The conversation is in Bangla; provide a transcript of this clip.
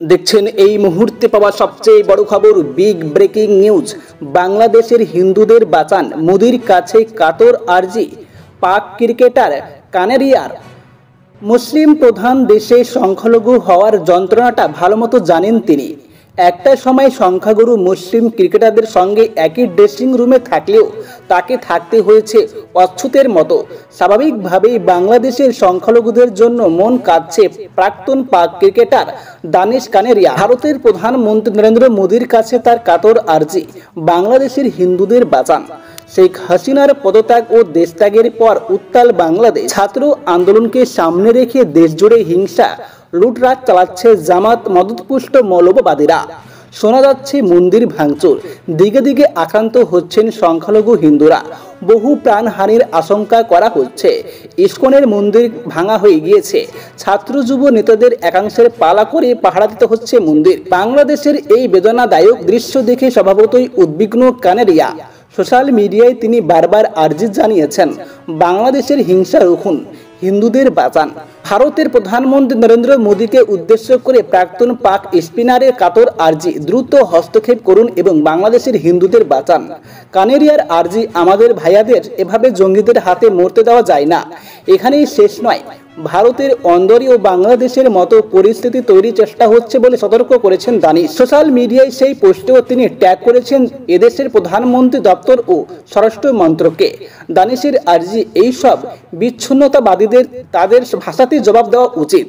দেখছেন এই মুহূর্তে পাওয়া সবচেয়ে বড় খবর, বিগ ব্রেকিং নিউজ। বাংলাদেশের হিন্দুদের বাঁচান, মোদির কাছে কাতর আর্জি পাক ক্রিকেটার কানেরিয়ার। মুসলিম প্রধান দেশে সংখ্যালঘু হওয়ার যন্ত্রণাটা ভালোমতো জানেন তিনি। একটা সময় সংখ্যাগুরু মুসলিম ক্রিকেটারদের সঙ্গে একই ড্রেসিং রুমে থাকলেও তাকে থাকতে হয়েছে অচ্ছুতের মতো। স্বাভাবিকভাবেই বাংলাদেশের সংখ্যালঘুদের জন্য মন কাঁদছে প্রাক্তন পাক ক্রিকেটার দানিশ কানেরিয়া। ভারতের প্রধানমন্ত্রী নরেন্দ্র মোদির কাছে তার কাতর আর্জি, বাংলাদেশের হিন্দুদের বাঁচান। শেখ হাসিনার পদত্যাগ ও দেশত্যাগের পর উত্তাল বাংলাদেশ। ছাত্র আন্দোলনকে সামনে রেখে দেশজুড়ে হিংসা লুটরাজ চালাচ্ছে জামাত মদতপুষ্ট মৌলবাদীরা। শোনা যাচ্ছে মন্দির ভাঙচুর, দিকে দিকে আক্রান্ত হচ্ছেন সংখ্যালঘু হিন্দুরা। বহু প্রাণহানির আশঙ্কা করা হচ্ছে। ইসকনের মন্দির ভাঙা হয়ে গিয়েছে, ছাত্র যুব নেতাদের একাংশের পালা করে পাহারা দিতে হচ্ছে মন্দির। বাংলাদেশের এই বেদনাদায়ক দৃশ্য দেখে স্বভাবতই উদ্বিগ্ন কানেরিয়া। সোশ্যাল মিডিয়ায় তিনি বারবার আর্জি জানিয়েছেন, বাংলাদেশের হিংসা রুখুন, হিন্দুদের বাঁচান। ভারতের প্রধানমন্ত্রী নরেন্দ্র মোদীকে উদ্দেশ্য করে প্রাক্তন পাক স্পিনারের কাতর আর্জি, দ্রুত হস্তক্ষেপ করুন এবং বাংলাদেশের হিন্দুদের বাঁচান। কানেরিয়ার আর্জি, আমাদের ভাইয়াদের এভাবে জঙ্গিদের হাতে মরতে দেওয়া যায় না। এখানেই শেষ নয়, ভারতের অন্দরে ও বাংলাদেশের মতো পরিস্থিতি তৈরির চেষ্টা হচ্ছে বলে সতর্ক করেছেন দানিশ। সোশ্যাল মিডিয়ায় সেই পোস্টেও তিনি ট্যাগ করেছেন এদেশের প্রধানমন্ত্রী দপ্তর ও স্বরাষ্ট্র মন্ত্রককে। দানিশের আর্জি, এইসব বিচ্ছিন্নতাবাদীদের তাদের ভাষাতেই জবাব দেওয়া উচিত।